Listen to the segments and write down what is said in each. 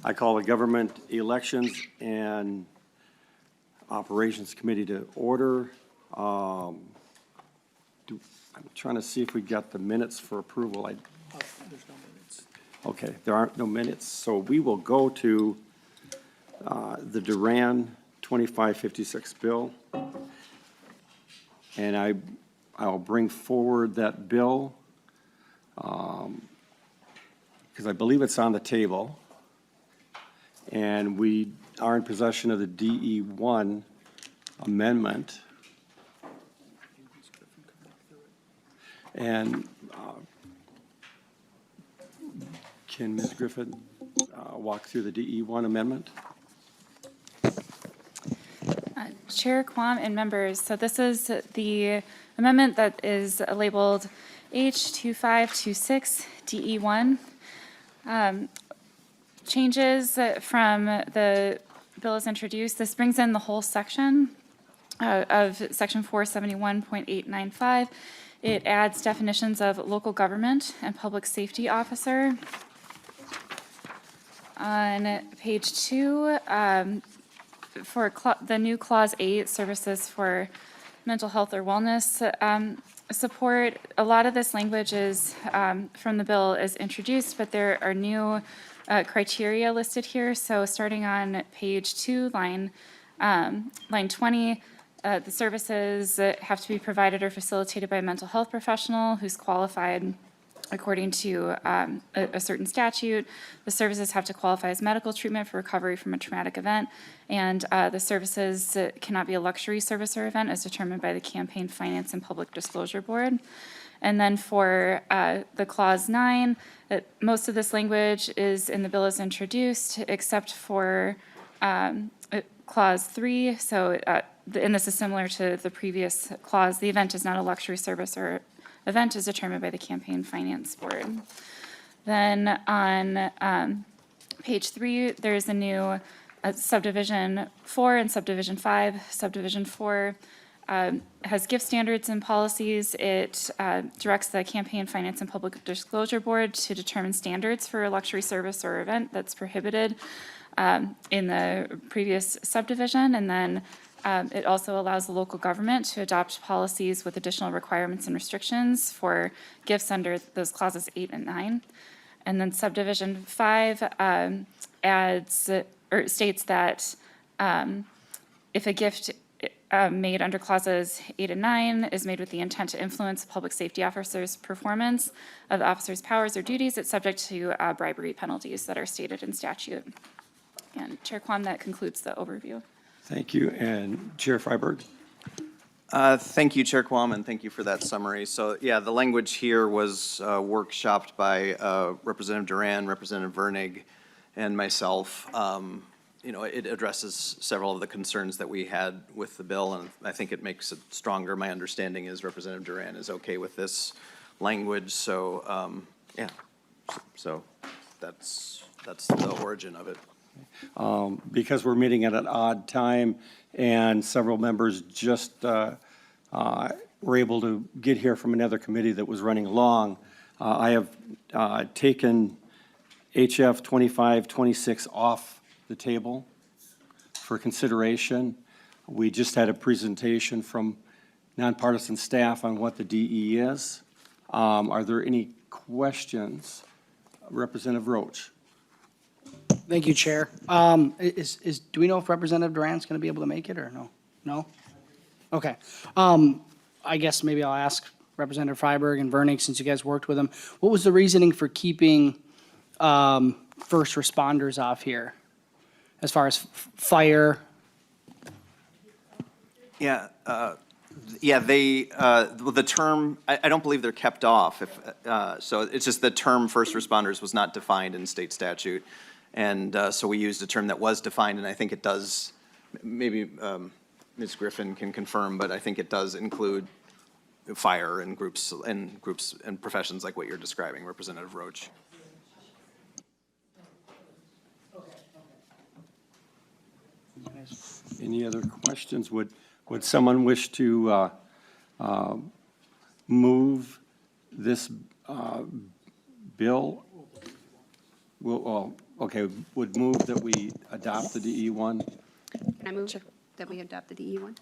I call the Government Elections and Operations Committee to order. I'm trying to see if we got the minutes for approval. There's no minutes. Okay, there aren't no minutes, so we will go to the Duran 2556 bill. And I'll bring forward that bill because I believe it's on the table. And we are in possession of the DE1 amendment. And can Ms. Griffin walk through the DE1 amendment? Chair Quam and members, so this is the amendment that is labeled H2526 DE1. Changes from the bill as introduced. This brings in the whole section of section 471.895. It adds definitions of local government and public safety officer. On page 2, for the new clause 8, services for mental health or wellness support, a lot of this language is from the bill is introduced, but there are new criteria listed here. So starting on page 2, line 20, the services have to be provided or facilitated by a mental health professional who's qualified according to a certain statute. The services have to qualify as medical treatment for recovery from a traumatic event, and the services cannot be a luxury service or event as determined by the Campaign Finance and Public Disclosure Board. And then for the clause 9, most of this language is in the bill as introduced, except for clause 3. So, and this is similar to the previous clause. The event is not a luxury service or event is determined by the Campaign Finance Board. Then on page 3, there's a new subdivision 4 and subdivision 5. Subdivision 4 has gift standards and policies. It directs the Campaign Finance and Public Disclosure Board to determine standards for a luxury service or event that's prohibited in the previous subdivision. And then it also allows the local government to adopt policies with additional requirements and restrictions for gifts under those clauses 8 and 9. And then subdivision 5 adds or states that if a gift made under clauses 8 and 9 is made with the intent to influence a public safety officer's performance of the officer's powers or duties, it's subject to bribery penalties that are stated in statute. And Chair Quam, that concludes the overview. Thank you. And Chair Freiberg? Thank you, Chair Quam, and thank you for that summary. So, yeah, the language here was workshopped by Representative Duran, Representative Vernig, and myself. You know, it addresses several of the concerns that we had with the bill, and I think it makes it stronger. My understanding is Representative Duran is okay with this language. So, yeah, so that's the origin of it. Because we're meeting at an odd time and several members just were able to get here from another committee that was running long, I have taken HF 2526 off the table for consideration. We just had a presentation from nonpartisan staff on what the DE is. Are there any questions? Representative Roach. Thank you, Chair. Do we know if Representative Duran's going to be able to make it or no? No? Okay. I guess maybe I'll ask Representative Freiberg and Vernig, since you guys worked with them, what was the reasoning for keeping first responders off here as far as fire? Yeah, the term, I don't believe they're kept off. So it's just the term first responders was not defined in state statute. And so we used a term that was defined, and I think it does, maybe Ms. Griffin can confirm, but I think it does include fire and groups and professions like what you're describing, Representative Roach. Any other questions? Would someone wish to move this bill? Well, Okay, would move that we adopt the DE1. Can I move that we adopt the DE1?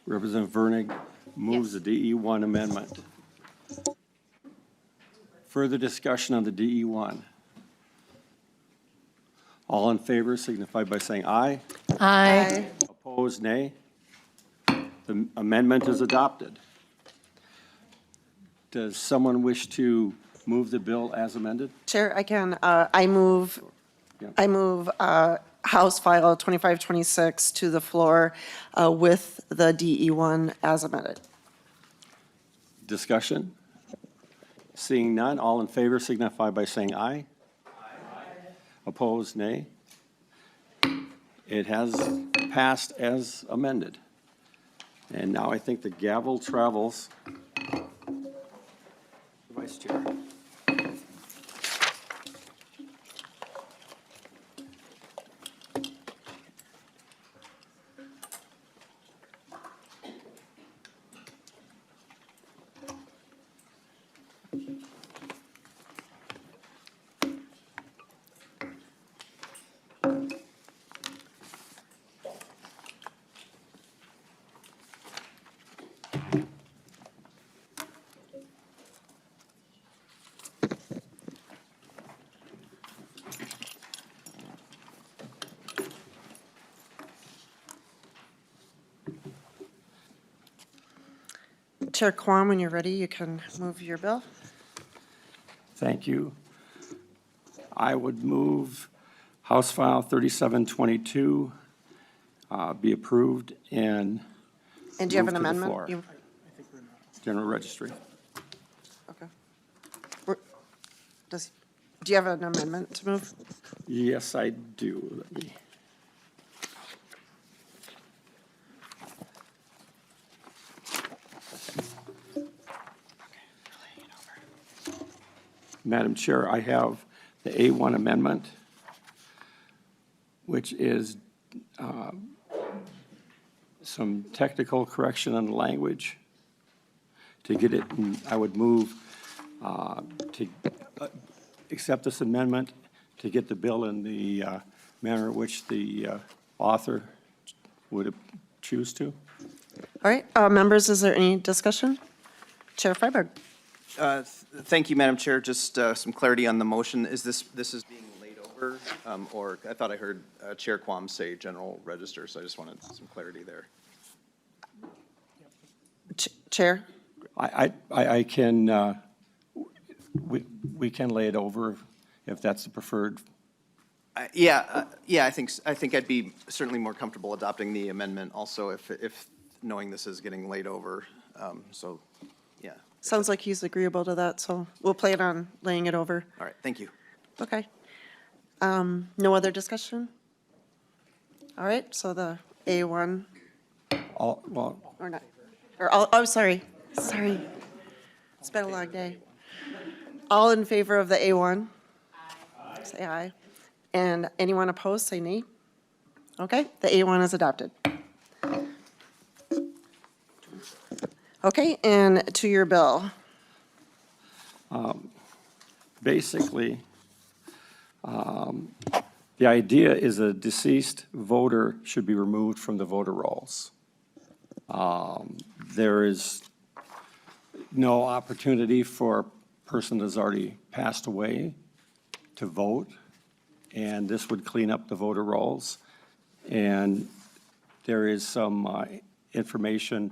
Representative Vernig moves the Yes. DE1 amendment. Further discussion on the DE1. All in favor signify by saying aye. Aye. Opposed, nay. The amendment is adopted. Does someone wish to move the bill as amended? Chair, I can, I move House File 2526 to the floor with the DE1 as amended. Discussion? Seeing none, all in favor signify by saying aye. Opposed, nay. It has passed as amended. And now I think the gavel travels. Vice Chair. Chair Quam, when you're ready, you can move your bill. Thank you. I would move House File 3722 be approved and And do you have an move to the amendment? floor. You- General Registry. Okay. Do you have an amendment to move? Yes, I do. Let me. Madam Chair, I have the A1 amendment, which is some technical correction on the language. To get it, I would move to accept this amendment to get the bill in the manner in which the author would choose to. All right, members, is there any discussion? Chair Freiberg. Thank you, Madam Chair. Just some clarity on the motion. Is this is being laid over? Or I thought I heard Chair Quam say general register, so I just wanted some clarity there. Chair? I can, we can lay it over if that's the preferred. Yeah, I think I'd be certainly more comfortable adopting the amendment also if knowing this is getting laid over. So, yeah. Sounds like he's agreeable to that, so we'll plan on laying it over. All right, thank you. Okay. No other discussion? All right, so the A1, Well, or not, or, oh, sorry. It's been a long day. All in favor of the A1? Aye. Say aye. And anyone opposed, say nay. Okay, the A1 is adopted. Okay, and to your bill. basically, the idea is a deceased voter should be removed from the voter rolls. There is no opportunity for a person that's already passed away to vote, and this would clean up the voter rolls. And there is some information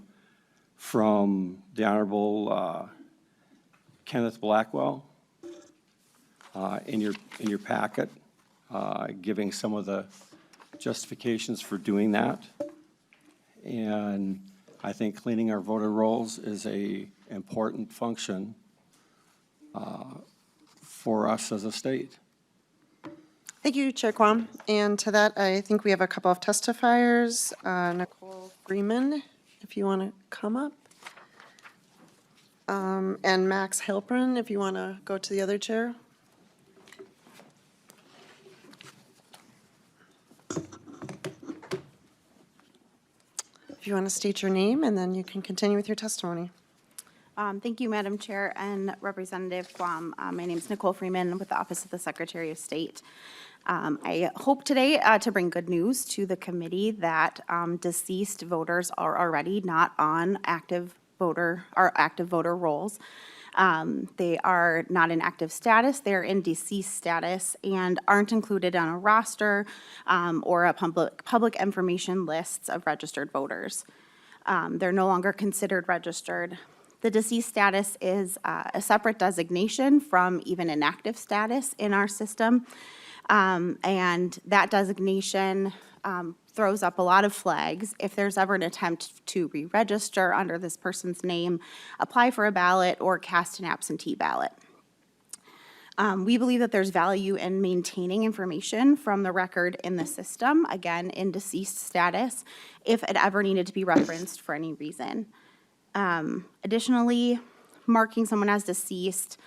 from the Honorable Kenneth Blackwell in your packet, giving some of the justifications for doing that. And I think cleaning our voter rolls is a important function for us as a state. Thank you, Chair Quam. And to that, I think we have a couple of testifiers. Nicole Freeman, if you want to come up. And Max Halpern, if you want to go to the other chair. If you want to state your name, and then you can continue with your testimony. Thank you, Madam Chair and Representative Quam. My name is Nicole Freeman with the Office of the Secretary of State. I hope today to bring good news to the committee that deceased voters are already not on active voter rolls. They are not in active status, they're in deceased status and aren't included on a roster or a public information lists of registered voters. They're no longer considered registered. The deceased status is a separate designation from even inactive status in our system. And that designation throws up a lot of flags. If there's ever an attempt to re-register under this person's name, apply for a ballot, or cast an absentee ballot. We believe that there's value in maintaining information from the record in the system, again, in deceased status, if it ever needed to be referenced for any reason. Additionally, marking someone as deceased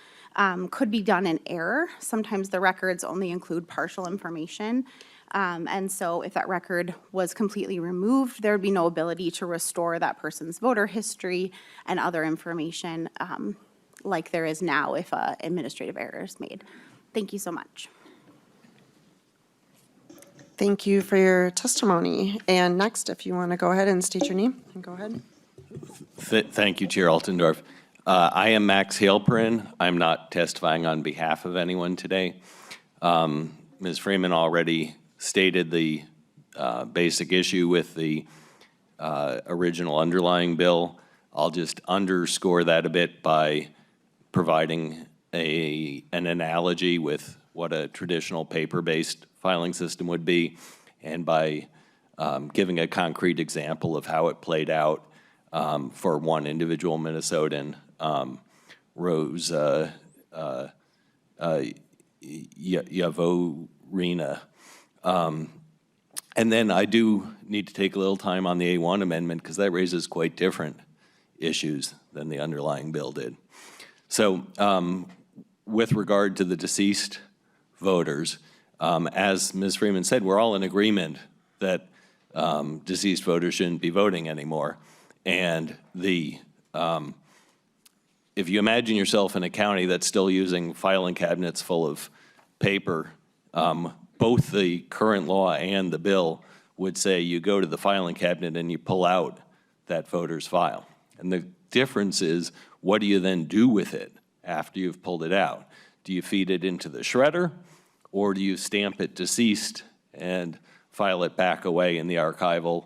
could be done in error. Sometimes the records only include partial information. And so if that record was completely removed, there would be no ability to restore that person's voter history and other information like there is now if an administrative error is made. Thank you so much. Thank you for your testimony. And next, if you want to go ahead and state your name, and go ahead. Thank you, Chair Altendorf. I am Max Halperin. I'm not testifying on behalf of anyone today. Ms. Freeman already stated the basic issue with the original underlying bill. I'll just underscore that a bit by providing an analogy with what a traditional paper-based filing system would be, and by giving a concrete example of how it played out for one individual Minnesotan, Rose Yavorina. And then I do need to take a little time on the A1 amendment because that raises quite different issues than the underlying bill did. So with regard to the deceased voters, as Ms. Freeman said, we're all in agreement that deceased voters shouldn't be voting anymore. And if you imagine yourself in a county that's still using filing cabinets full of paper, both the current law and the bill would say you go to the filing cabinet and you pull out that voter's file. And the difference is, what do you then do with it after you've pulled it out? Do you feed it into the shredder, or do you stamp it deceased and file it back away in the archival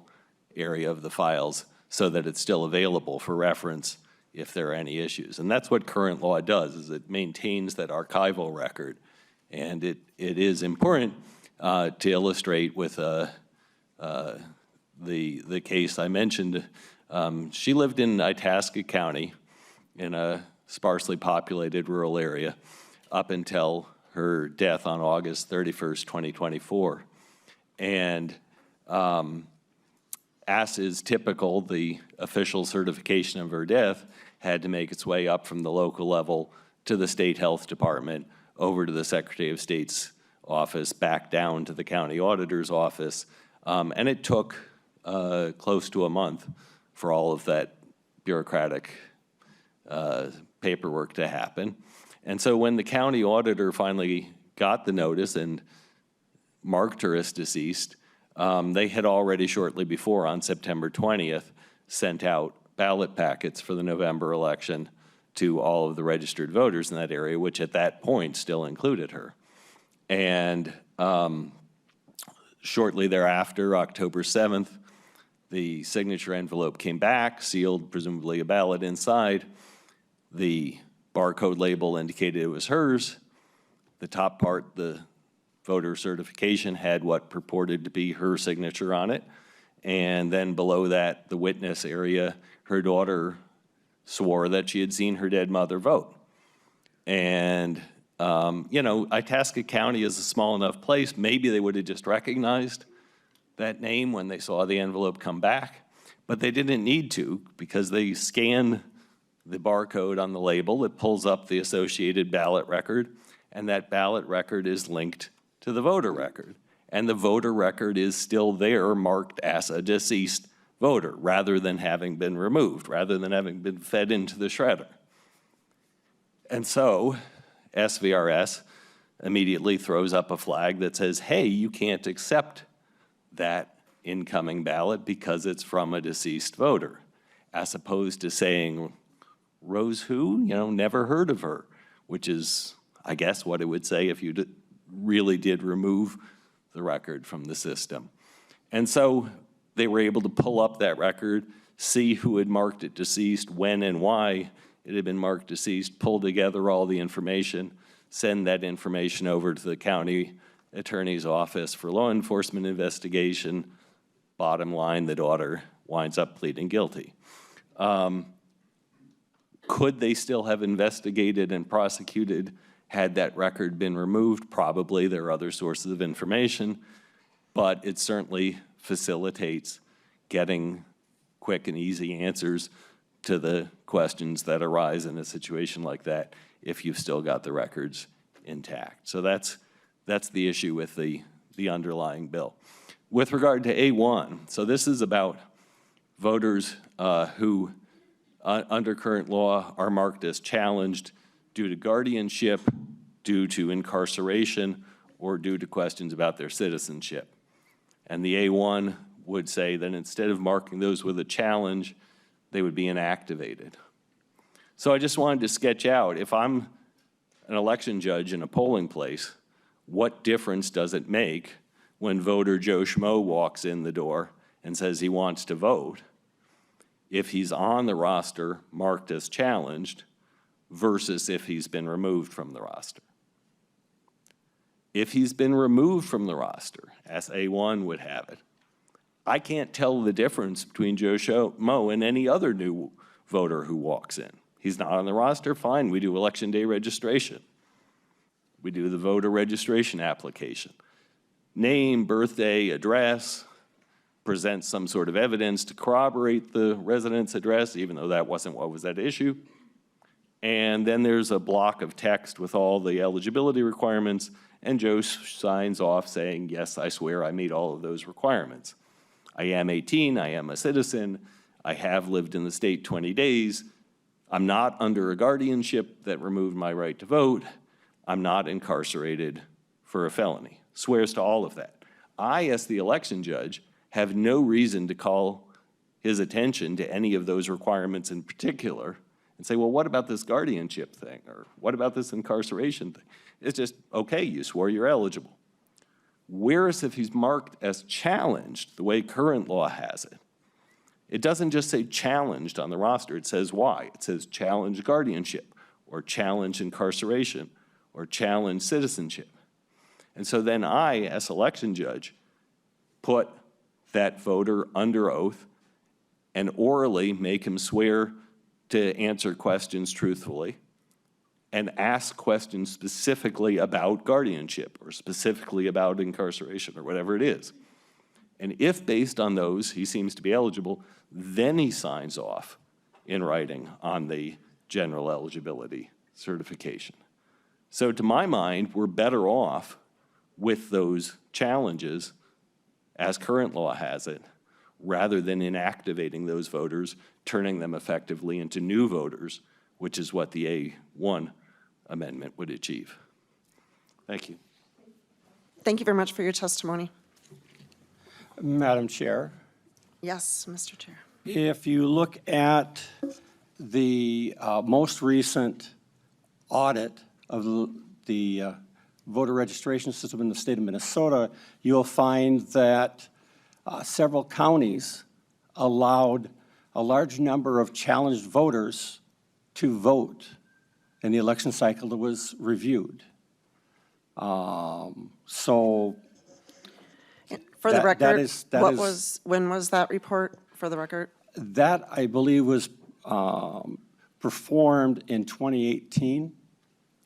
area of the files so that it's still available for reference if there are any issues? And that's what current law does, is it maintains that archival record. And it is important to illustrate with the case I mentioned. She lived in Itasca County in a sparsely populated rural area up until her death on August 31st, 2024. And as is typical, the official certification of her death had to make its way up from the local level to the state health department, over to the Secretary of State's office, back down to the county auditor's office. And it took close to a month for all of that bureaucratic paperwork to happen. And so when the county auditor finally got the notice and marked her as deceased, they had already shortly before, on September 20th, sent out ballot packets for the November election to all of the registered voters in that area, which at that point still included her. And shortly thereafter, October 7th, the signature envelope came back, sealed, presumably a ballot inside. The barcode label indicated it was hers. The top part, the voter certification, had what purported to be her signature on it. And then below that, the witness area, her daughter swore that she had seen her dead mother vote. And, you know, Itasca County is a small enough place, maybe they would have just recognized that name when they saw the envelope come back, but they didn't need to, because they scan the barcode on the label, it pulls up the associated ballot record, and that ballot record is linked to the voter record. And the voter record is still there, marked as a deceased voter. voter, rather than having been removed, rather than having been fed into the shredder. And so SVRS immediately throws up a flag that says, hey, you can't accept that incoming ballot because it's from a deceased voter, as opposed to saying, Rose who? Never heard of her, which is, I guess, what it would say if you really did remove the record from the system. And so they were able to pull up that record, see who had marked it deceased, when and why it had been marked deceased, pull together all the information, send that information over to the county attorney's office for law enforcement investigation. Bottom line, the daughter winds up pleading guilty. Could they still have investigated and prosecuted had that record been removed? Probably. There are other sources of information, but it certainly facilitates getting quick and easy answers to the questions that arise in a situation like that if you've still got the records intact. So that's the issue with the underlying bill. With regard to A1, so this is about voters who, under current law, are marked as challenged due to guardianship, due to incarceration, or due to questions about their citizenship. And the A1 would say that instead of marking those with a challenge, they would be inactivated. So I just wanted to sketch out, if I'm an election judge in a polling place, what difference does it make when voter Joe Schmo walks in the door and says he wants to vote, if he's on the roster marked as challenged versus if he's been removed from the roster? If he's been removed from the roster, as A1 would have it, I can't tell the difference between Joe Schmo and any other new voter who walks in. He's not on the roster, fine, we do election day registration. We do the voter registration application. Name, birthday, address, present some sort of evidence to corroborate the resident's address, even though that wasn't what was at issue. And then there's a block of text with all the eligibility requirements, and Joe signs off saying, yes, I swear I meet all of those requirements. I am 18, I am a citizen, I have lived in the state 20 days, I'm not under a guardianship that removed my right to vote, I'm not incarcerated for a felony. Swears to all of that. I, as the election judge, have no reason to call his attention to any of those requirements in particular and say, well, what about this guardianship thing? Or what about this incarceration thing? It's just, okay, you swore you're eligible. Whereas if he's marked as challenged, the way current law has it, it doesn't just say challenged on the roster, it says why. It says challenged guardianship, or challenged incarceration, or challenged citizenship. And so then I, as election judge, put that voter under oath and orally make him swear to answer questions truthfully and ask questions specifically about guardianship or specifically about incarceration or whatever it is. And if based on those he seems to be eligible, then he signs off in writing on the general eligibility certification. So to my mind, we're better off with those challenges as current law has it, rather than inactivating those voters, turning them effectively into new voters, which is what the A1 amendment would achieve. Thank you. Thank you very much for your testimony. Madam Chair, Yes, Mr. Chair. if you look at the most recent audit of the voter registration system in the state of Minnesota, you'll find that several counties allowed a large number of challenged voters to vote in the election cycle that was reviewed. So For the That record, is- when was that report, for the record? that, I believe, was performed in 2018.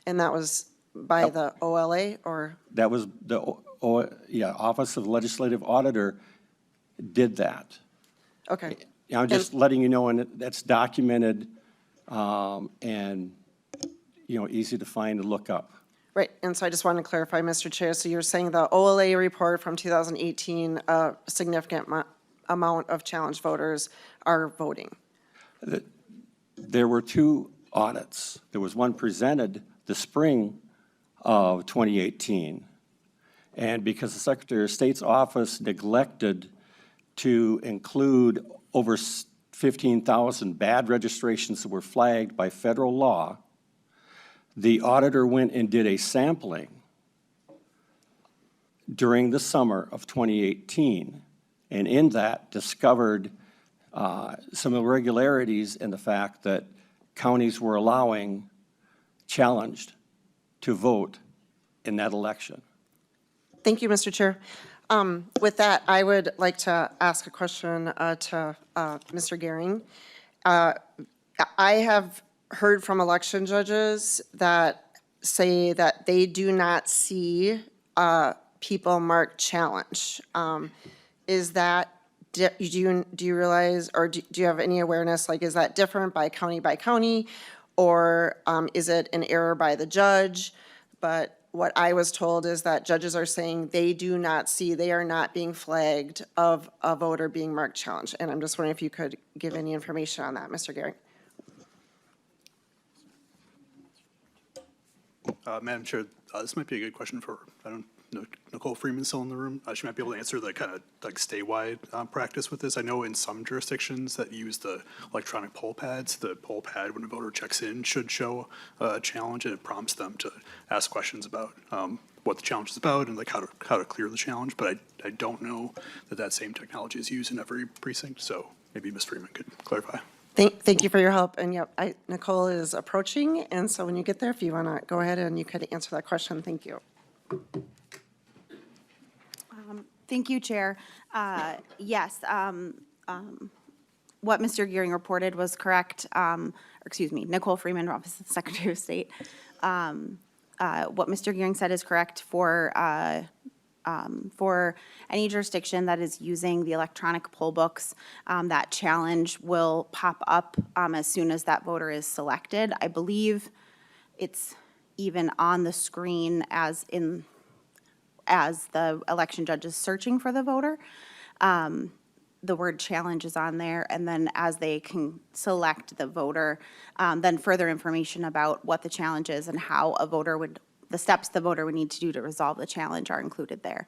And that was by the OLA, or? That was the, Office of Legislative Auditor did that. Okay. I'm just letting you know, and that's documented, and, easy to find and look up. Right, and so I just wanted to clarify, Mr. Chair, so you're saying the OLA report from 2018, a significant amount of challenged voters are voting? There were two audits. There was one presented the spring of 2018. And because the Secretary of State's office neglected to include over 15,000 bad registrations that were flagged by federal law, the auditor went and did a sampling during the summer of 2018, and in that discovered some irregularities in the fact that counties were allowing challenged to vote in that election. Thank you, Mr. Chair. With that, I would like to ask a question to Mr. Gehring. I have heard from election judges that say that they do not see people marked challenge. Is that, do you realize, or do you have any awareness, like, is that different by county, or is it an error by the judge? But what I was told is that judges are saying they do not see, they are not being flagged of a voter being marked challenge. And I'm just wondering if you could give any information on that, Mr. Gehring. Madam Chair, this might be a good question for, I don't know, Nicole Freeman's still in the room. She might be able to answer the kind of like statewide practice with this. I know in some jurisdictions that use the electronic poll pads, the poll pad when a voter checks in should show a challenge, and it prompts them to ask questions about what the challenge is about and like how to clear the challenge. But I don't know that that same technology is used in every precinct. So maybe Ms. Freeman could clarify. Thank you for your help. And yep, Nicole is approaching. And so when you get there, if you want to go ahead and you could answer that question, thank you. Thank you, Chair. Yes, what Mr. Gehring reported was correct. Nicole Freeman, Office of the Secretary of State. What Mr. Gehring said is correct for any jurisdiction that is using the electronic poll books. That challenge will pop up as soon as that voter is selected. I believe it's even on the screen as the election judge is searching for the voter. The word challenge is on there, and then as they can select the voter, then further information about what the challenge is and how the steps the voter would need to do to resolve the challenge are included there.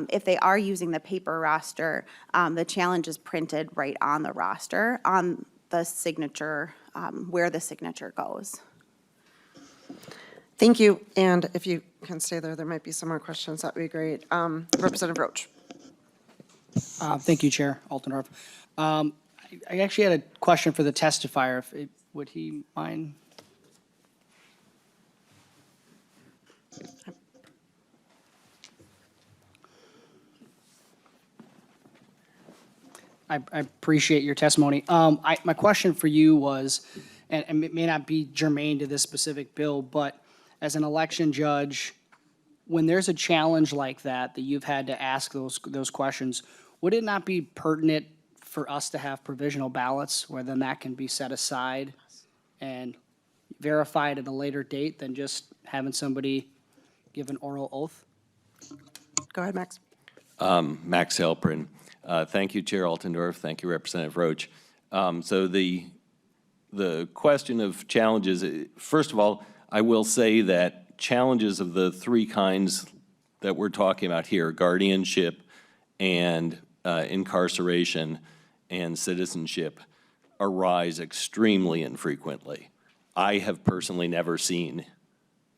If they are using the paper roster, the challenge is printed right on the roster, on the signature, where the signature goes. Thank you. And if you can stay there, there might be some more questions. That would be great. Representative Roach. Thank you, Chair Altendorf. I actually had a question for the testifier. Would he mind? I appreciate your testimony. My question for you was, and it may not be germane to this specific bill, but as an election judge, when there's a challenge like that you've had to ask those questions, would it not be pertinent for us to have provisional ballots where then that can be set aside and verified at a later date than just having somebody give an oral oath? Go ahead, Max. Max Halprin. Thank you, Chair Altendorf. Thank you, Representative Roach. So the question of challenges, first of all, I will say that challenges of the three kinds that we're talking about here, guardianship and incarceration and citizenship, arise extremely infrequently. I have personally never seen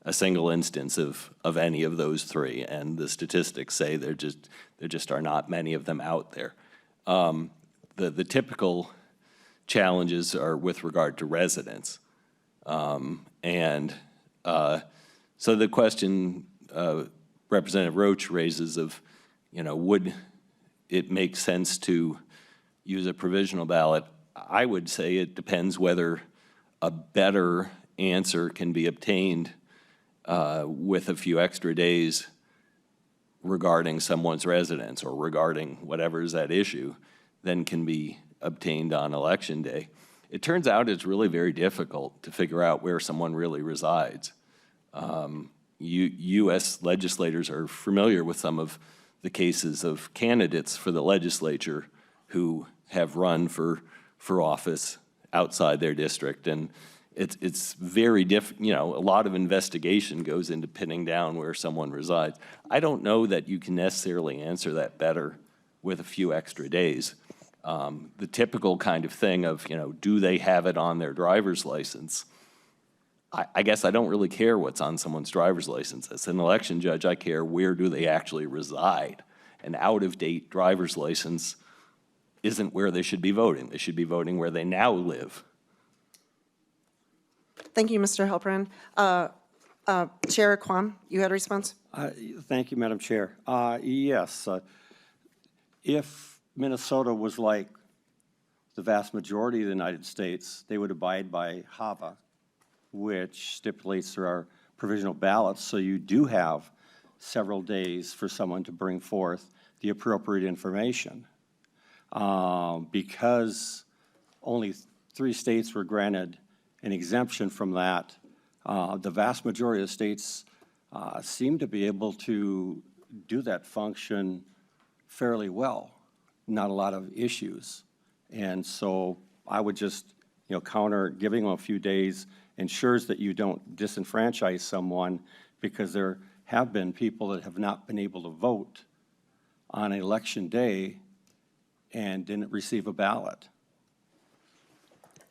a single instance of any of those three, and the statistics say there just are not many of them out there. The typical challenges are with regard to residents. So the question Representative Roach raises of, would it make sense to use a provisional ballot? I would say it depends whether a better answer can be obtained with a few extra days regarding someone's residence or regarding whatever is at issue than can be obtained on Election Day. It turns out it's really very difficult to figure out where someone really resides. U.S. legislators are familiar with some of the cases of candidates for the legislature who have run for office outside their district. And it's very you know, a lot of investigation goes into pinning down where someone resides. I don't know that you can necessarily answer that better with a few extra days. The typical kind of thing of, you know, do they have it on their driver's license? I guess I don't really care what's on someone's driver's license. As an election judge, I care where do they actually reside. An out-of-date driver's license isn't where they should be voting. They should be voting where they now live. Thank you, Mr. Halperin. Chair Quam, you had a response? Thank you, Madam Chair. Yes, if Minnesota was like the vast majority of the United States, they would abide by HAVA, which stipulates there are provisional ballots, so you do have several days for someone to bring forth the appropriate information. Because only 3 states were granted an exemption from that, the vast majority of states seem to be able to do that function fairly well, not a lot of issues. And so I would just, you know, counter giving them a few days ensures that you don't disenfranchise someone, because there have been people that have not been able to vote on election day and didn't receive a ballot.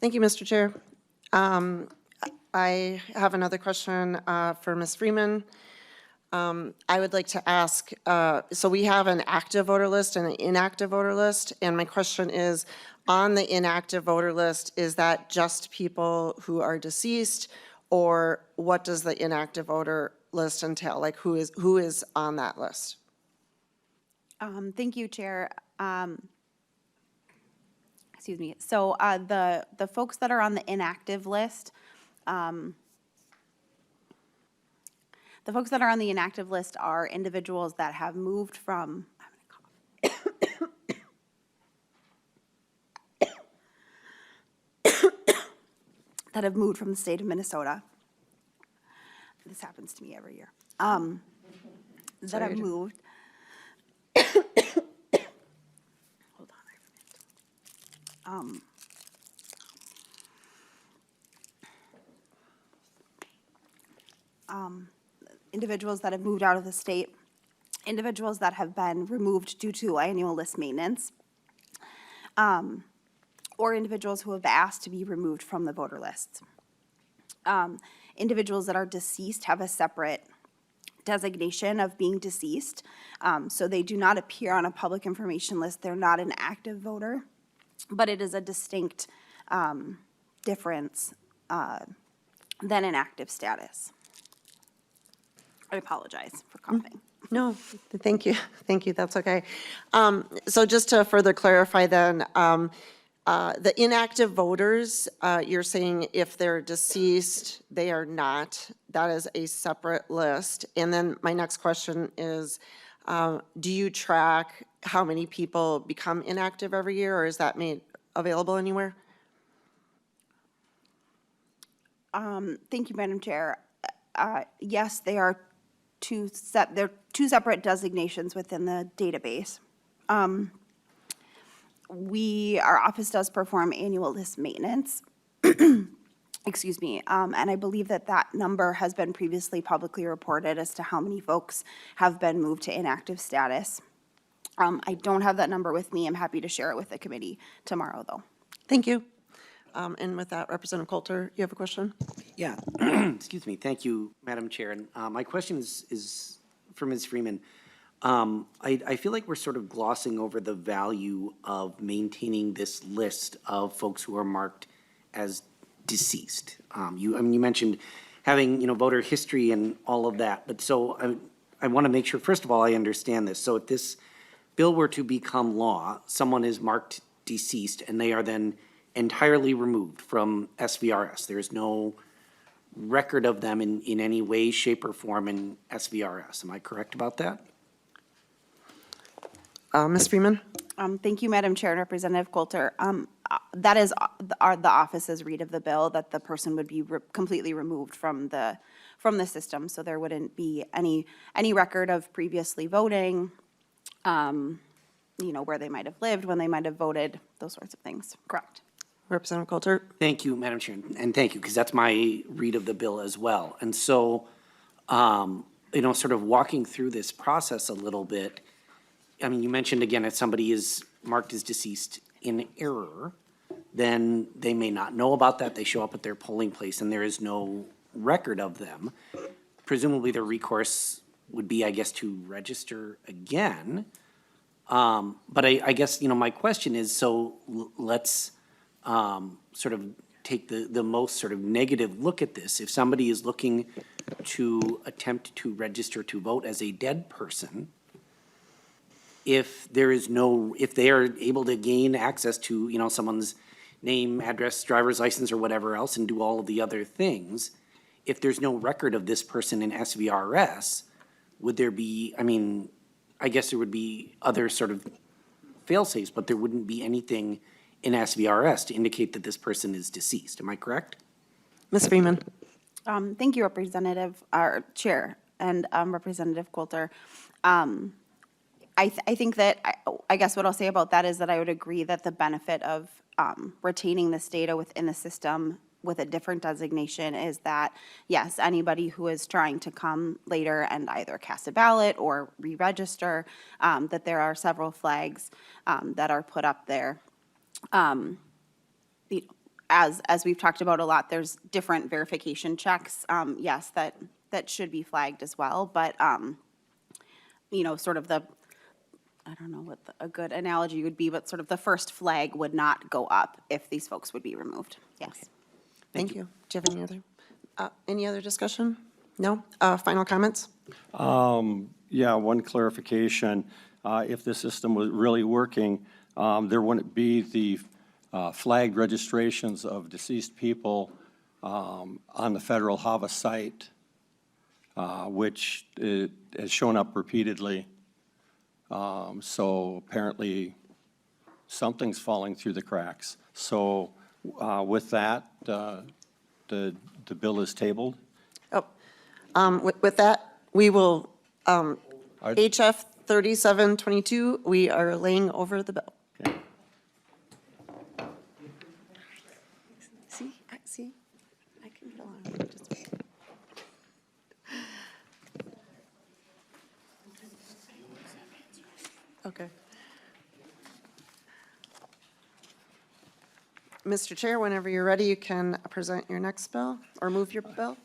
Thank you, Mr. Chair. I have another question for Ms. Freeman. I would like to ask, so we have an active voter list and an inactive voter list, and my question is, on the inactive voter list, is that just people who are deceased, or what does the inactive voter list entail? Like, who is on that list? Thank you, Chair. Excuse me. So the folks that are on the inactive list, the folks that are on the inactive list are individuals that have moved from, I'm gonna cough. That have moved from the state of Minnesota. This happens to me every year. That have moved. Hold on. Individuals that have moved out of the state, individuals that have been removed due to annual list maintenance, or individuals who have asked to be removed from the voter lists. Individuals that are deceased have a separate designation of being deceased, so they do not appear on a public information list. They're not an active voter, but it is a distinct difference than an active status. I apologize for coughing. No, thank you. Thank you. That's okay. So just to further clarify then, the inactive voters, you're saying if they're deceased, they are not. That is a separate list. And then my next question is, do you track how many people become inactive every year, or is that made available anywhere? Thank you, Madam Chair. Yes, they are two separate designations within the database. Our office does perform annual list maintenance. Excuse me, and I believe that number has been previously publicly reported as to how many folks have been moved to inactive status. I don't have that number with me. I'm happy to share it with the committee tomorrow, though. Thank you. And with that, Representative Coulter, you have a question? Yeah, excuse me. Thank you, Madam Chair. And my question is for Ms. Freeman. I feel like we're sort of glossing over the value of maintaining this list of folks who are marked as deceased. You mentioned having, voter history and all of that, but so I want to make sure, first of all, I understand this. So if this bill were to become law, someone is marked deceased and they are then entirely removed from SVRS. There's no record of them in any way, shape, or form in SVRS. Am I correct about that? Ms. Freeman? Thank you, Madam Chair and Representative Coulter. That is the office's read of the bill, that the person would be completely removed from the system, so there wouldn't be any record of previously voting, where they might have lived, when they might have voted, those sorts of things. Correct. Representative Coulter? Thank you, Madam Chair, and thank you, because that's my read of the bill as well. And so, sort of walking through this process a little bit, I mean, you mentioned again, if somebody is marked as deceased in error, then they may not know about that. They show up at their polling place and there is no record of them. Presumably their recourse would be, I guess, to register again. But I guess, my question is, so let's sort of take the most sort of negative look at this. If somebody is looking to attempt to register to vote as a dead person, if they are able to gain access to, someone's name, address, driver's license, or whatever else, and do all of the other things, if there's no record of this person in SVRS, would there be, I guess there would be other sort of fail-safes, but there wouldn't be anything in SVRS to indicate that this person is deceased. Am I correct? Ms. Freeman? Thank you, Representative, or Chair, and Representative Coulter. I think that, I guess what I'll say about that is that I would agree that the benefit of retaining this data within the system with a different designation is that, yes, anybody who is trying to come later and either cast a ballot or re-register, that there are several flags that are put up there. As we've talked about a lot, there's different verification checks, yes, that should be flagged as well, but, sort of I don't know what a good analogy would be, but sort of the first flag would not go up if these folks would be removed. Yes. Thank you. Do you have any other discussion? No? Final comments? Yeah, one clarification. If the system was really working, there wouldn't be the flagged registrations of deceased people on the federal HAVA site, which has shown up repeatedly. So apparently something's falling through the cracks. So with that, the bill is tabled. With that, we will, HF 3722, we are laying over the bill. Okay. See, I can get along. Okay. Mr. Chair, whenever you're ready, you can present your next bill or move your bill.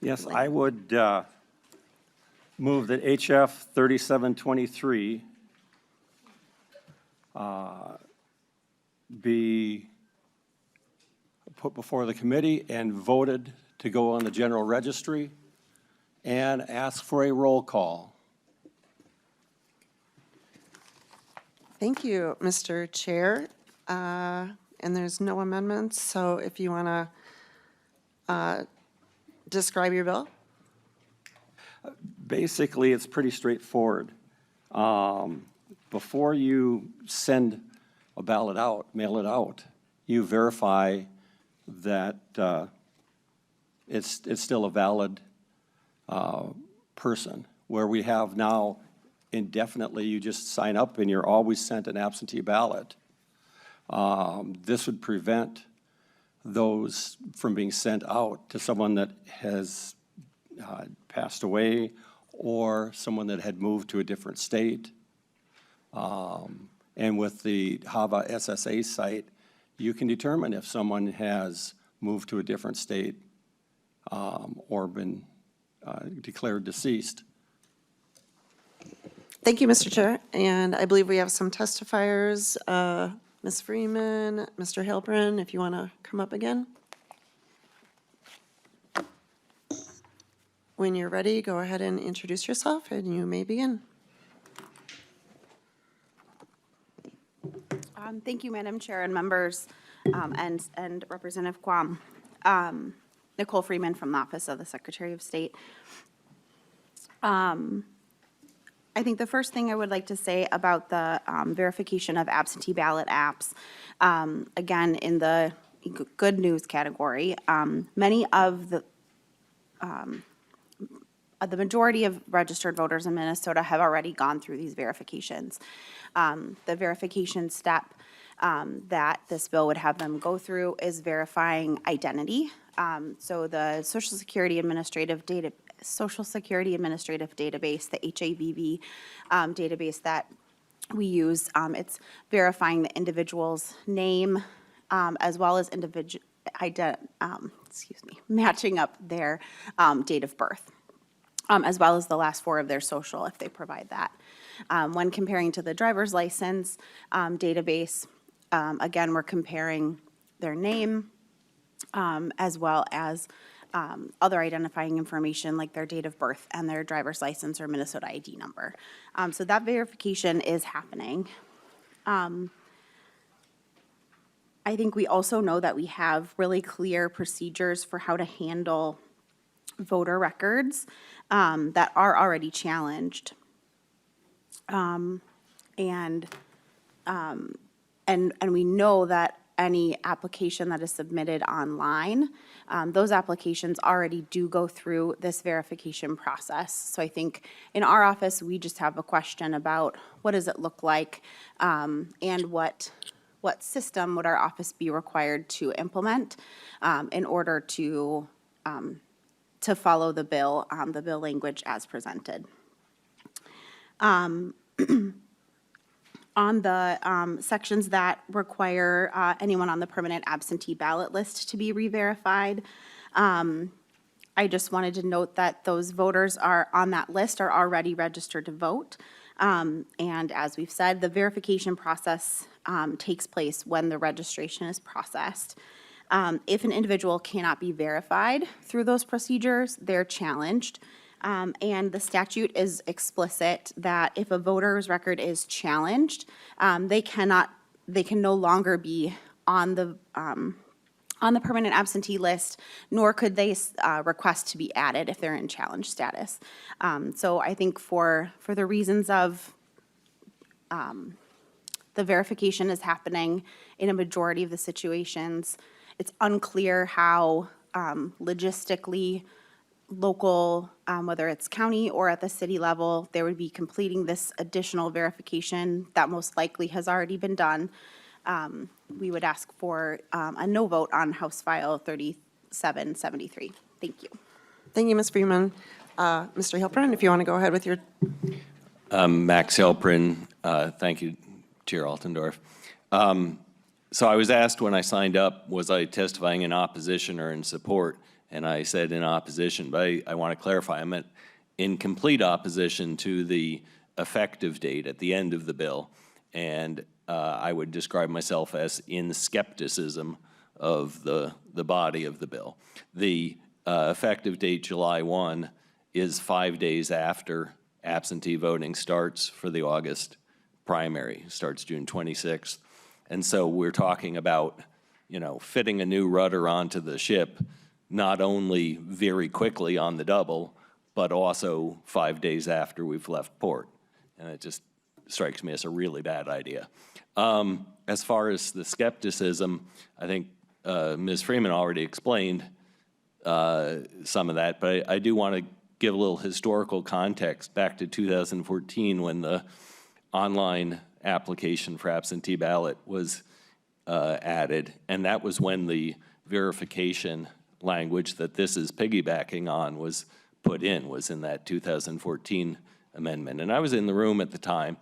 Yes, I would move that HF 3723 be put before the committee and voted to go on the general registry and ask for a roll call. Thank you, Mr. Chair. And there's no amendments, so if you want to describe your bill. Basically, it's pretty straightforward. Before you send a ballot out, mail it out, you verify that it's still a valid person. Where we have now indefinitely, you just sign up and you're always sent an absentee ballot. This would prevent those from being sent out to someone that has passed away or someone that had moved to a different state. And with the HAVA SSA site, you can determine if someone has moved to a different state or been declared deceased. Thank you, Mr. Chair. And I believe we have some testifiers. Ms. Freeman, Mr. Hilbrun, if you want to come up again. When you're ready, go ahead and introduce yourself, and you may begin. Thank you, Madam Chair and members, and Representative Quam. Nicole Freeman from the Office of the Secretary of State. I think the first thing I would like to say about the verification of absentee ballot apps, again, in the good news category, many of the majority of registered voters in Minnesota have already gone through these verifications. The verification step that this bill would have them go through is verifying identity. So the Social Security Administrative Database, the HAVB database that we use, it's verifying the individual's name as well as matching up their date of birth, as well as the last four of their social if they provide that. When comparing to the driver's license database, again, we're comparing their name as well as other identifying information like their date of birth and their driver's license or Minnesota ID number. So that verification is happening. I think we also know that we have really clear procedures for how to handle voter records that are already challenged. And we know that any application that is submitted online, those applications already do go through this verification process. So I think in our office, we just have a question about what does it look like and what system would our office be required to implement in order to follow the bill language as presented. On the sections that require anyone on the permanent absentee ballot list to be re-verified, I just wanted to note that those voters are on that list are already registered to vote. And as we've said, the verification process takes place when the registration is processed. If an individual cannot be verified through those procedures, they're challenged. And the statute is explicit that if a voter's record is challenged, they can no longer be on the permanent absentee list, nor could they request to be added if they're in challenge status. So I think for the reasons of the verification is happening in a majority of the situations, it's unclear how logistically local, whether it's county or at the city level, they would be completing this additional verification that most likely has already been done. We would ask for a no vote on House File 3773. Thank you. Thank you, Ms. Freeman. Mr. Hilpern, if you want to go ahead with your. Max Hilpern, thank you, Chair Altendorf. So I was asked when I signed up, was I testifying in opposition or in support? And I said in opposition, but I want to clarify, I meant in complete opposition to the effective date at the end of the bill. And I would describe myself as in skepticism of the body of the bill. The effective date, July 1, is 5 days after absentee voting starts for the August primary, starts June 26th. And so we're talking about, fitting a new rudder onto the ship, not only very quickly on the double, but also 5 days after we've left port. And it just strikes me as a really bad idea. As far as the skepticism, I think Ms. Freeman already explained some of that, but I do want to give a little historical context back to 2014 when the online application for absentee ballot was added, and that was when the verification language that this is piggybacking on was put in, was in that 2014 amendment. And I was in the room at the time,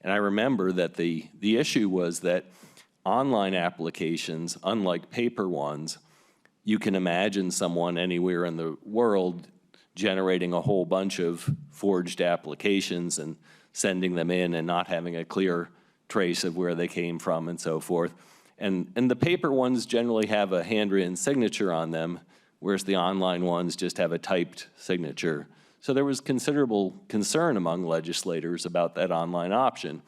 and I remember that the issue was that online applications, unlike paper ones, you can imagine someone anywhere in the world generating a whole bunch of forged applications and sending them in and not having a clear trace of where they came from and so forth. And the paper ones generally have a handwritten signature on them, whereas the online ones just have a typed signature. So there was considerable concern among legislators about that online option.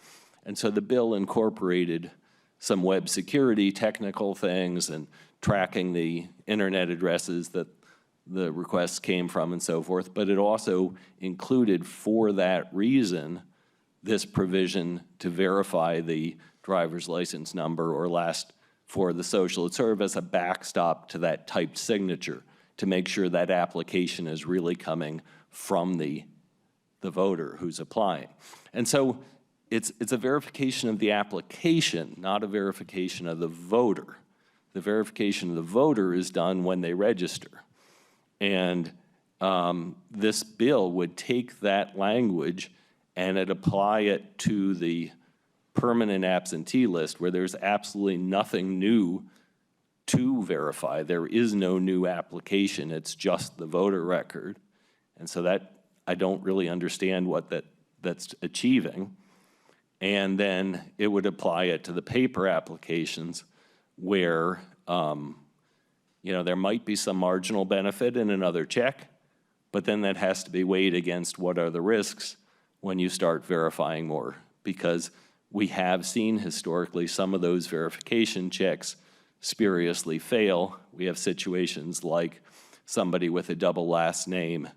And so the bill incorporated some web security technical things and tracking the internet addresses that the requests came from and so forth, but it also included, for that reason, this provision to verify the driver's license number or last four of the social. It served as a backstop to that typed signature to make sure that application is really coming from the voter who's applying. And so it's a verification of the application, not a verification of the voter. The verification of the voter is done when they register. And this bill would take that language and it apply it to the permanent absentee list where there's absolutely nothing new to verify. There is no new application, it's just the voter record. And so that, I don't really understand what that's achieving. And then it would apply it to the paper applications where, there might be some marginal benefit in another check, but then that has to be weighed against what are the risks when you start verifying more. Because we have seen historically some of those verification checks spuriously fail. We have situations like somebody with a double last name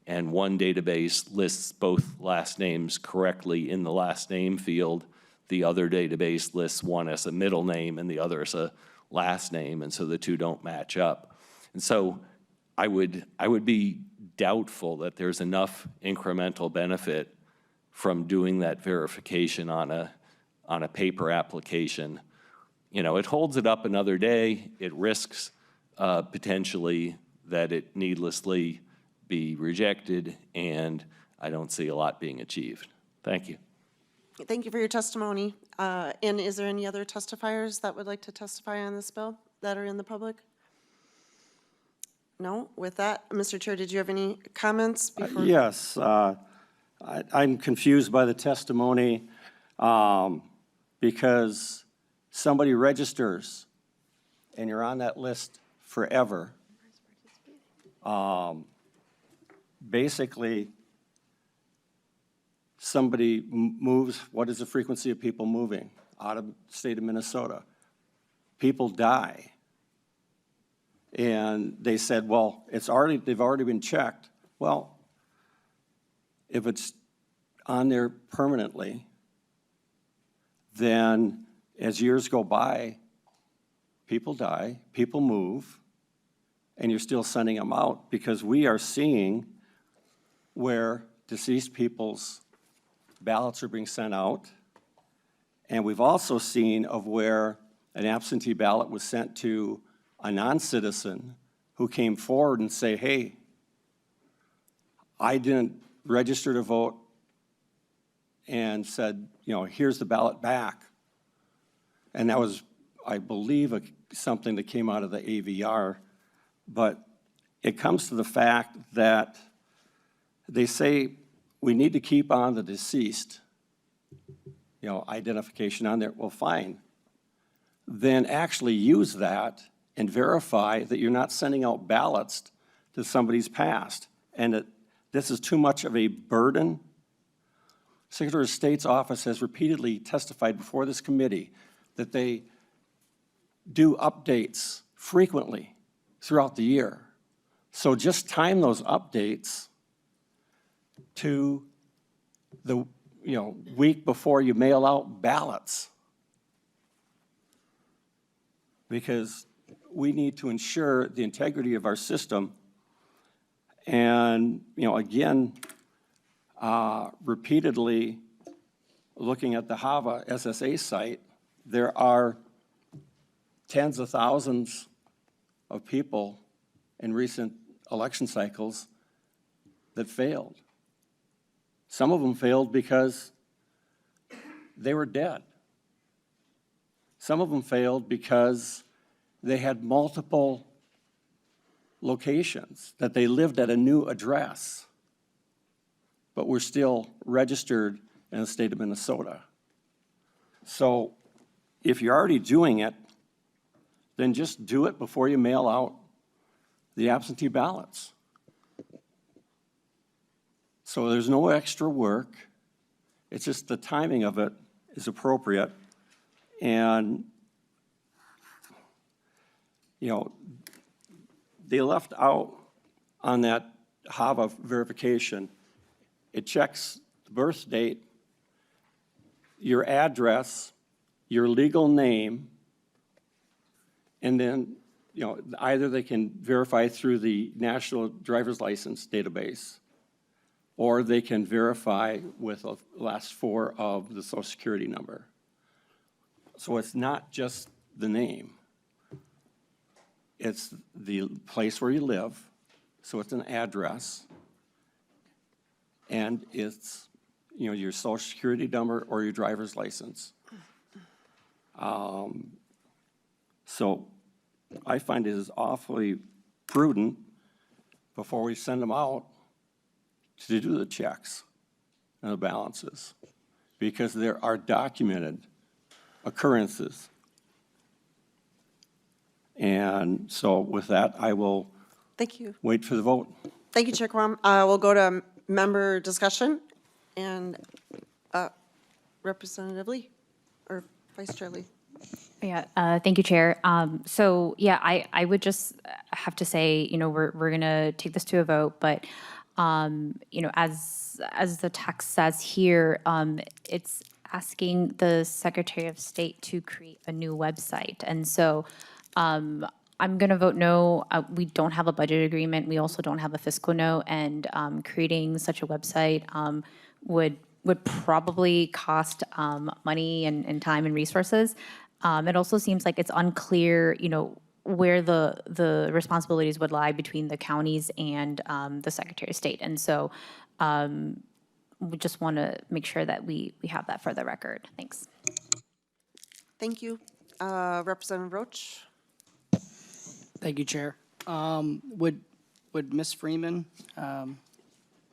and one database lists both last names correctly in the last name field. The other database lists one as a middle name and the other as a last name, and so the two don't match up. And so I would be doubtful that there's enough incremental benefit from doing that verification on a paper application. It holds it up another day. It risks potentially that it needlessly be rejected, and I don't see a lot being achieved. Thank you. Thank you for your testimony. And is there any other testifiers that would like to testify on this bill that are in the public? No? With that, Mr. Chair, did you have any comments before? Yes. I'm confused by the testimony because somebody registers and you're on that list forever. Basically, somebody moves, what is the frequency of people moving out of the state of Minnesota? People die. And they said, well, they've already been checked. Well, if it's on there permanently, then as years go by, people die, people move, and you're still sending them out because we are seeing where deceased people's ballots are being sent out. And we've also seen of where an absentee ballot was sent to a non-citizen who came forward and say, hey, I didn't register to vote, and said, here's the ballot back. And that was, I believe, something that came out of the AVR. But it comes to the fact that they say we need to keep on the deceased, identification on there. Well, fine. Then actually use that and verify that you're not sending out ballots to somebody's past, and that this is too much of a burden. Secretary of State's office has repeatedly testified before this committee that they do updates frequently throughout the year. So just time those updates to the week before you mail out ballots, because we need to ensure the integrity of our system. And again, repeatedly looking at the HAVA SSA site, there are tens of thousands of people in recent election cycles that failed. Some of them failed because they were dead. Some of them failed because they had multiple locations, that they lived at a new address, but were still registered in the state of Minnesota. So if you're already doing it, then just do it before you mail out the absentee ballots. So there's no extra work. It's just the timing of it is appropriate. And, they left out on that HAVA verification, it checks the birth date, your address, your legal name, and then, either they can verify through the National Driver's License Database, or they can verify with the last four of the social security number. So it's not just the name. It's the place where you live, so it's an address, and it's, you know, your social security number or your driver's license. So I find it is awfully prudent before we send them out to do the checks and the balances, because there are documented occurrences. And so with that, I will Thank you. wait for the vote. Thank you, Chair Quam. We'll go to member discussion, and Representative Lee, or Vice Chair Lee. Yeah, thank you, Chair. So, yeah, I would just have to say, you know, we're going to take this to a vote, but, you know, as the text says here, it's asking the Secretary of State to create a new website. And so I'm going to vote no. We don't have a budget agreement. We also don't have a fiscal note, and creating such a website would probably cost money and time and resources. It also seems like it's unclear, you know, where the responsibilities would lie between the counties and the Secretary of State. And so we just want to make sure that we have that for the record. Thanks. Thank you. Representative Roach? Thank you, Chair. Would Ms. Freeman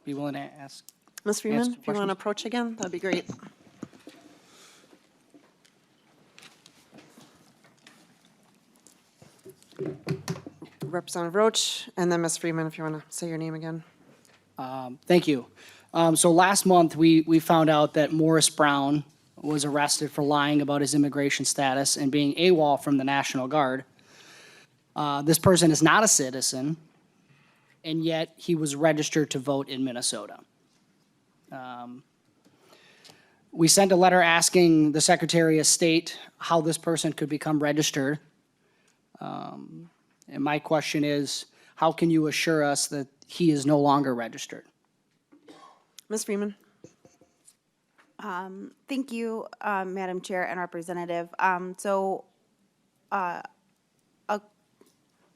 be willing to ask? Ms. Freeman, Answer if you want questions. to approach again, that'd be great. Representative Roach, and then Ms. Freeman, if you want to say your name again. Thank you. So last month, we found out that Morris Brown was arrested for lying about his immigration status and being AWOL from the National Guard. This person is not a citizen, and yet he was registered to vote in Minnesota. We sent a letter asking the Secretary of State how this person could become registered. And my question is, how can you assure us that he is no longer registered? Ms. Freeman? Thank you, Madam Chair and Representative.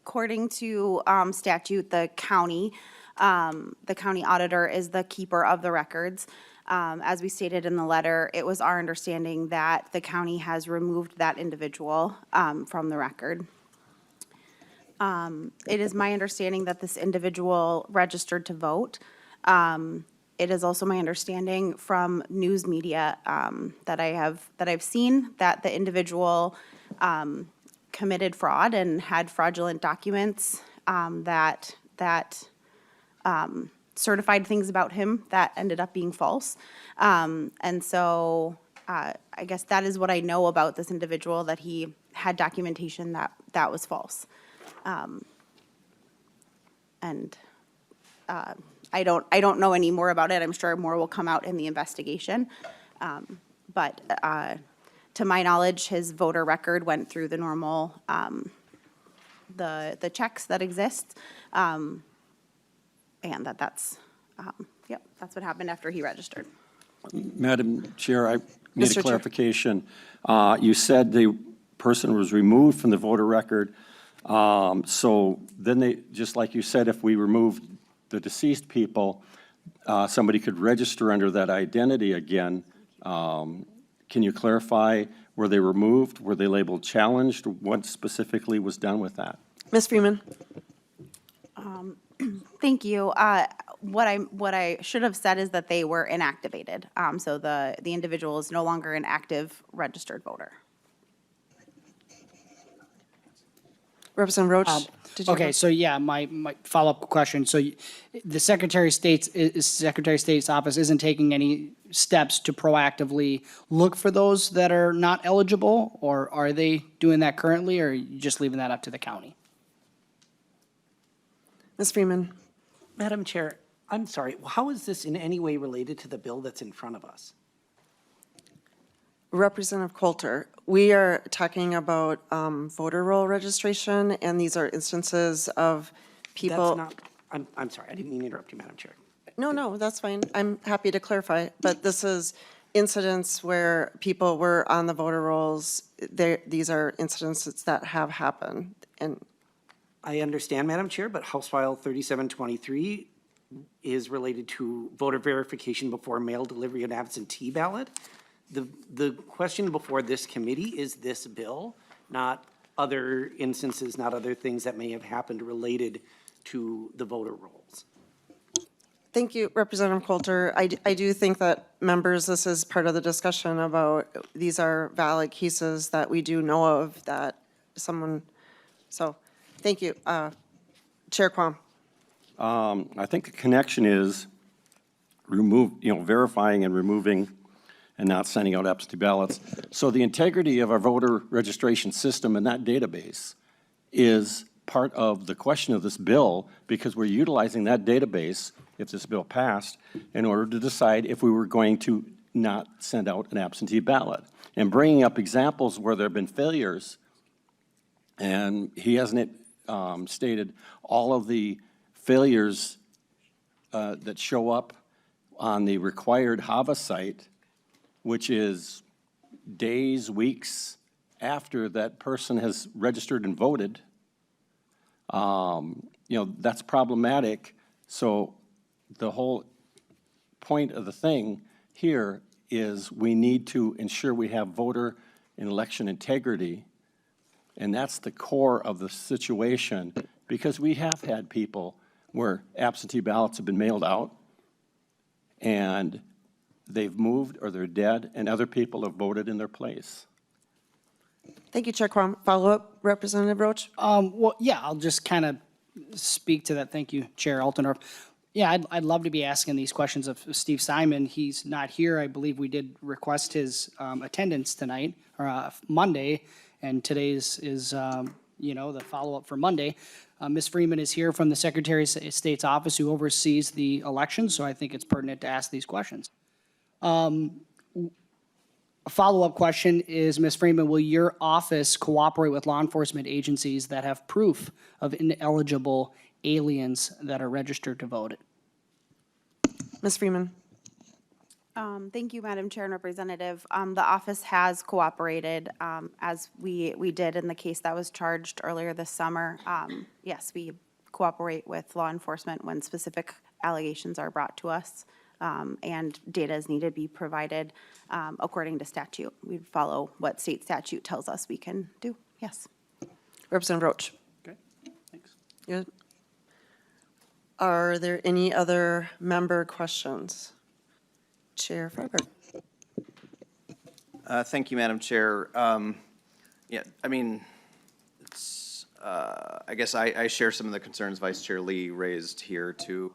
According to statute, the county auditor is the keeper of the records. As we stated in the letter, it was our understanding that the county has removed that individual from the record. It is my understanding that this individual registered to vote. It is also my understanding from news media that I've seen that the individual committed fraud and had fraudulent documents that certified things about him that ended up being false. And so I guess that is what I know about this individual, that he had documentation that was false. I don't know any more about it. I'm sure more will come out in the investigation. But to my knowledge, his voter record went through the normal, the checks that exist. And that's what happened after he registered. Madam Chair, I need Mr. a Chair. clarification. You said the person was removed from the voter record. So then they, just like you said, if we removed the deceased people, somebody could register under that identity again. Can you clarify, were they removed? Were they labeled challenged? What specifically was done with that? Ms. Freeman? Thank you. What I should have said is that they were inactivated. So the individual is no longer an active registered voter. Representative Roach? did you have Okay, a- so yeah, my follow-up question. So the Secretary of State's office isn't taking any steps to proactively look for those that are not eligible? Or are they doing that currently, or are you just leaving that up to the county? Ms. Freeman? Madam Chair, I'm sorry, how is this in any way related to the bill that's in front of us? Representative Coulter, we are talking about voter roll registration, and these are instances of people. That's not, I'm sorry, I didn't mean to interrupt you, Madam Chair. No, that's fine. I'm happy to clarify, but this is incidents where people were on the voter rolls. These are incidences that have happened, and I understand, Madam Chair, but House File 3723 is related to voter verification before mail delivery of an absentee ballot. The question before this committee is this bill, not other instances, not other things that may have happened related to the voter rolls. thank you, Representative Coulter. I do think that, members, this is part of the discussion about, these are valid cases that we do know of that someone, so, thank you. Chair Quam. I think the connection is verifying and removing and not sending out absentee ballots. So the integrity of our voter registration system and that database is part of the question of this bill, because we're utilizing that database, if this bill passed, in order to decide if we were going to not send out an absentee ballot. And bringing up examples where there have been failures, and he hasn't stated all of the failures that show up on the required HAVA site, which is days, weeks after that person has registered and voted. That's problematic. So the whole point of the thing here is we need to ensure we have voter and election integrity. And that's the core of the situation, because we have had people where absentee ballots have been mailed out and they've moved or they're dead and other people have voted in their place. Thank you, Chair Quam. Follow-up, Representative Roach? Well, yeah, I'll just kind of speak to that. Thank you, Chair Altendorf. Yeah, I'd love to be asking these questions of Steve Simon. He's not here. I believe we did request his attendance tonight, or Monday, and today's is, the follow-up for Monday. Ms. Freeman is here from the Secretary of State's office who oversees the election, so I think it's pertinent to ask these questions. A follow-up question is, Ms. Freeman, will your office cooperate with law enforcement agencies that have proof of ineligible aliens that are registered to vote? Ms. Freeman? Thank you, Madam Chair and Representative. The office has cooperated, as we did in the case that was charged earlier this summer. Yes, we cooperate with law enforcement when specific allegations are brought to us, and data is needed to be provided according to statute. We follow what state statute tells us we can do, yes. Representative Roach? Okay, thanks. Good. Are there any other member questions? Chair Freiberg? Thank you, Madam Chair. Yeah, I mean, it's, I guess I share some of the concerns Vice Chair Lee raised here too.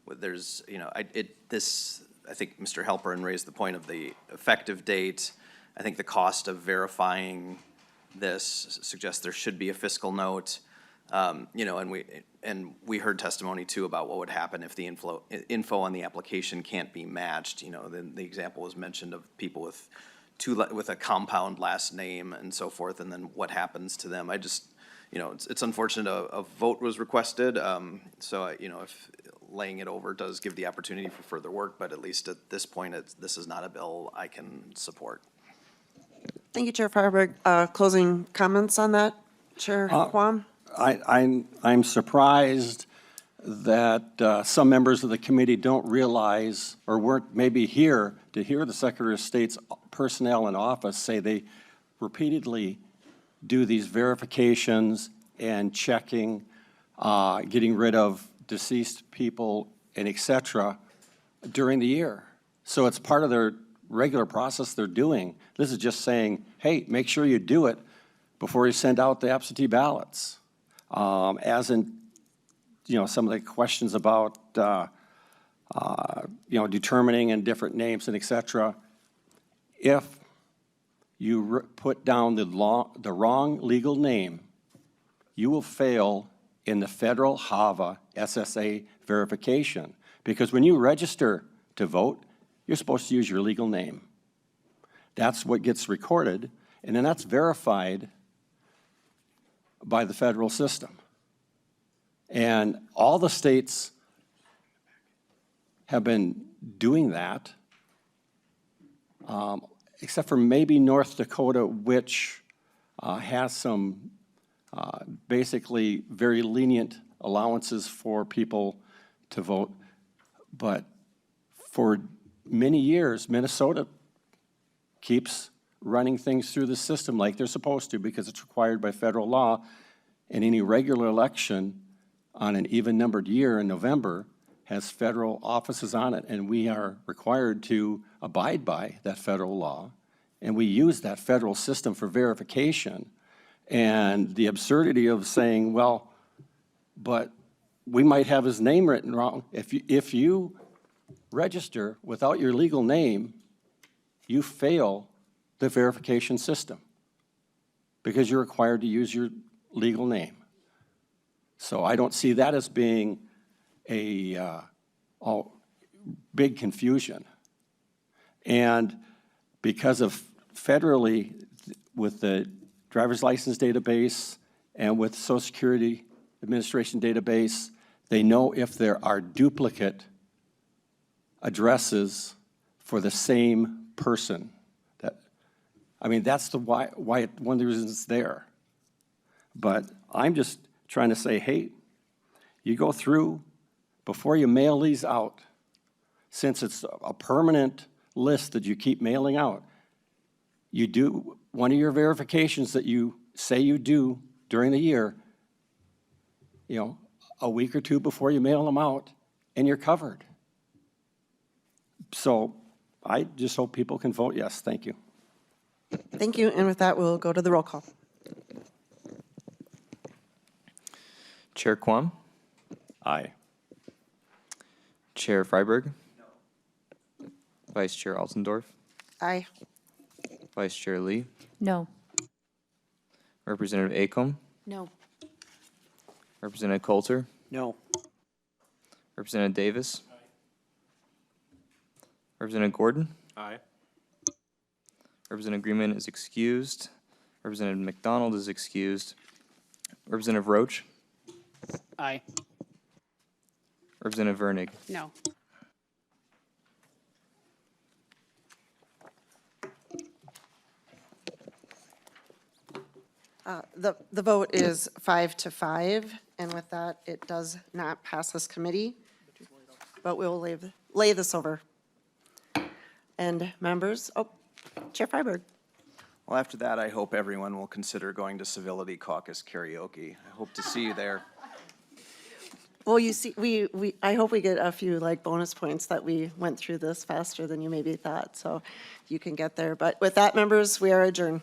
There's, I think Mr. Halperin raised the point of the effective date. I think the cost of verifying this suggests there should be a fiscal note. And we heard testimony too about what would happen if the info on the application can't be matched. Then the example was mentioned of people with a compound last name and so forth, and then what happens to them. I just, it's unfortunate a vote was requested. So, if laying it over does give the opportunity for further work, but at least at this point, this is not a bill I can support. Thank you, Chair Freiberg. Closing comments on that, Chair Quam? I'm surprised that some members of the committee don't realize or weren't maybe here to hear the Secretary of State's personnel in office say they repeatedly do these verifications and checking, getting rid of deceased people and et cetera during the year. So it's part of their regular process they're doing. This is just saying, hey, make sure you do it before you send out the absentee ballots. As in, some of the questions about, determining and different names and et cetera. If you put down the wrong legal name, you will fail in the federal HAVA SSA verification. Because when you register to vote, you're supposed to use your legal name. That's what gets recorded, and then that's verified by the federal system. And all the states have been doing that, except for maybe North Dakota, which has some basically very lenient allowances for people to vote. But for many years, Minnesota keeps running things through the system like they're supposed to because it's required by federal law. And any regular election on an even-numbered year in November has federal offices on it, and we are required to abide by that federal law. And we use that federal system for verification. And the absurdity of saying, well, but we might have his name written wrong. If you register without your legal name, you fail the verification system because you're required to use your legal name. So I don't see that as being a big confusion. And because of federally, with the driver's license database and with Social Security Administration database, they know if there are duplicate addresses for the same person. That's one of the reasons it's there. But I'm just trying to say, hey, you go through, before you mail these out, since it's a permanent list that you keep mailing out, you do one of your verifications that you say you do during the year, a week or two before you mail them out, and you're covered. So I just hope people can vote yes. Thank you. Thank you, and with that, we'll go to the roll call. Chair Quam, Aye. Chair Freiberg. Vice Chair Altendorf, Aye. Vice Chair Lee, No. Representative Acom, No. Representative Coulter, No. Representative Davis. Representative Gordon. Aye. Representative Greenman is excused. Representative McDonald is excused. Representative Roach. Aye. Representative Vernig. No. The vote is 5-5, and with that, it does not pass this committee, but we'll lay this over. And members, Chair Freiberg. Well, after that, I hope everyone will consider going to Civility Caucus karaoke. I hope to see you there. Well, you see, I hope we get a few bonus points that we went through this faster than you maybe thought, so you can get there. But with that, members, we are adjourned.